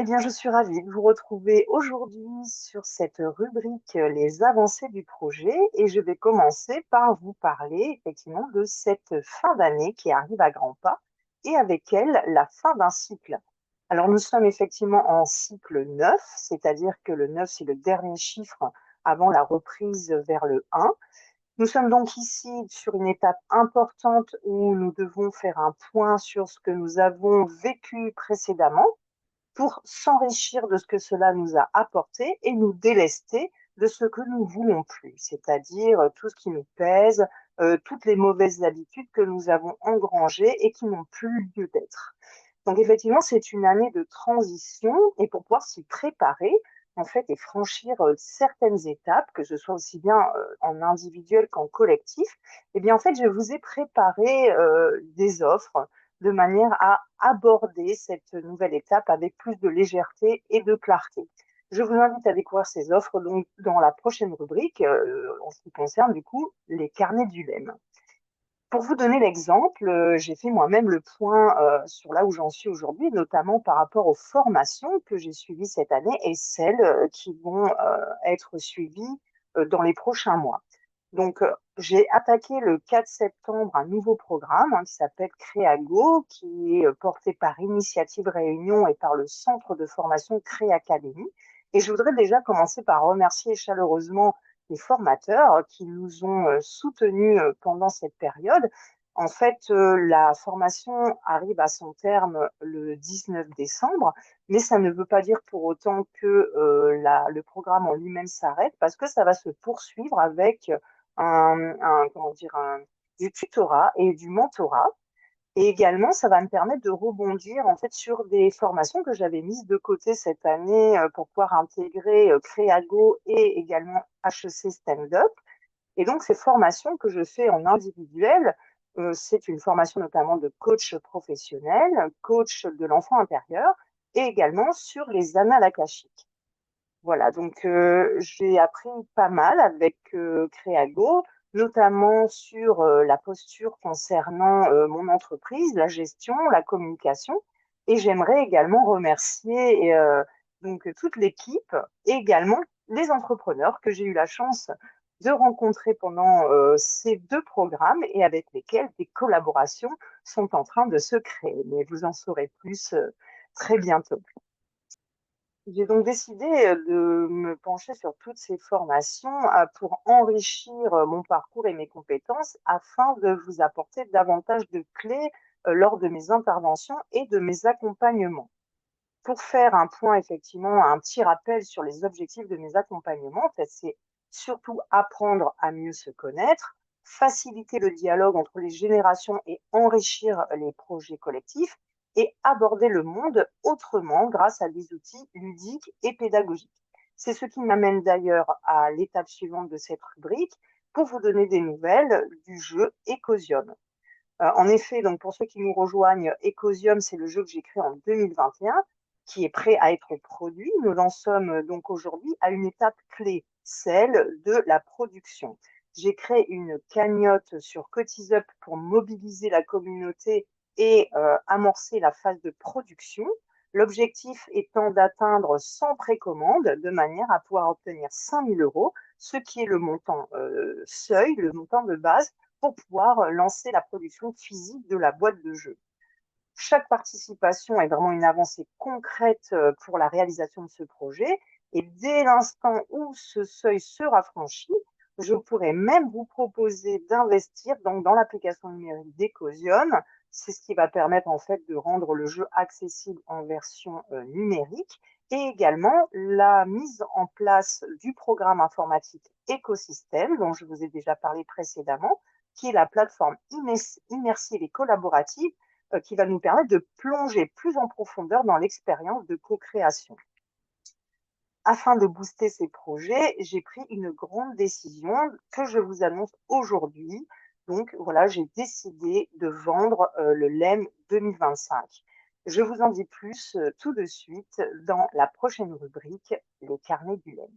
Eh bien, je suis ravie de vous retrouver aujourd'hui sur cette rubrique Les avancées du projet et je vais commencer par vous parler effectivement de cette fin d'année qui arrive à grands pas et avec elle la fin d'un cycle. Alors, nous sommes effectivement en cycle 9, c'est-à-dire que le 9, c'est le dernier chiffre avant la reprise vers le 1. Nous sommes donc ici sur une étape importante où nous devons faire un point sur ce que nous avons vécu précédemment pour s'enrichir de ce que cela nous a apporté et nous délester de ce que nous voulons plus, c'est-à-dire tout ce qui nous pèse, toutes les mauvaises habitudes que nous avons engrangées et qui n'ont plus lieu d'être. Donc effectivement, c'est une année de transition et pour pouvoir s'y préparer, en fait, et franchir certaines étapes, que ce soit aussi bien en individuel qu'en collectif, eh bien en fait, je vous ai préparé des offres de manière à aborder cette nouvelle étape avec plus de légèreté et de clarté. Je vous invite à découvrir ces offres donc dans la prochaine rubrique, en ce qui concerne du coup les carnets du LEM. Pour vous donner l'exemple, j'ai fait moi-même le point sur là où j'en suis aujourd'hui, notamment par rapport aux formations que j'ai suivies cette année et celles qui vont être suivies dans les prochains mois. Donc, j'ai attaqué le 4 septembre un nouveau programme qui s'appelle Créago, qui est porté par Initiative Réunion et par le centre de formation Créacadémie. Et je voudrais déjà commencer par remercier chaleureusement les formateurs qui nous ont soutenus pendant cette période. En fait, la formation arrive à son terme le 19 décembre, mais ça ne veut pas dire pour autant que le programme en lui-même s'arrête, parce que ça va se poursuivre avec comment dire, du tutorat et du mentorat. Et également, ça va me permettre de rebondir en fait sur des formations que j'avais mises de côté cette année pour pouvoir intégrer Créago et également HEC Stand-up. Et donc, ces formations que je fais en individuel, c'est une formation notamment de coach professionnel, coach de l'enfant intérieur, et également sur les annales akashiques. Voilà, donc j'ai appris pas mal avec Créago, notamment sur la posture concernant mon entreprise, la gestion, la communication. Et j'aimerais également remercier donc toute l'équipe et également les entrepreneurs que j'ai eu la chance de rencontrer pendant ces deux programmes et avec lesquels des collaborations sont en train de se créer. Mais vous en saurez plus très bientôt. J'ai donc décidé de me pencher sur toutes ces formations pour enrichir mon parcours et mes compétences afin de vous apporter davantage de clés lors de mes interventions et de mes accompagnements. Pour faire un point, effectivement, un petit rappel sur les objectifs de mes accompagnements, en fait, c'est surtout apprendre à mieux se connaître, faciliter le dialogue entre les générations et enrichir les projets collectifs et aborder le monde autrement grâce à des outils ludiques et pédagogiques. C'est ce qui m'amène d'ailleurs à l'étape suivante de cette rubrique pour vous donner des nouvelles du jeu Ecosium. En effet, donc pour ceux qui nous rejoignent, Ecosium, c'est le jeu que j'ai créé en 2021, qui est prêt à être produit. Nous en sommes donc aujourd'hui à une étape clé, celle de la production. J'ai créé une cagnotte sur CotisUp pour mobiliser la communauté et amorcer la phase de production. L'objectif étant d'atteindre 100 précommandes de manière à pouvoir obtenir 5 000 euros, ce qui est le montant seuil, le montant de base pour pouvoir lancer la production physique de la boîte de jeu. Chaque participation est vraiment une avancée concrète pour la réalisation de ce projet. Et dès l'instant où ce seuil sera franchi, je pourrais même vous proposer d'investir dans l'application numérique d'Ecosium. C'est ce qui va permettre en fait de rendre le jeu accessible en version numérique et également la mise en place du programme informatique Écosystème dont je vous ai déjà parlé précédemment, qui est la plateforme immersive et collaborative qui va nous permettre de plonger plus en profondeur dans l'expérience de co-création. Afin de booster ces projets, j'ai pris une grande décision que je vous annonce aujourd'hui. Donc voilà, j'ai décidé de vendre le LEM 2025. Je vous en dis plus tout de suite dans la prochaine rubrique, les carnets du LEM.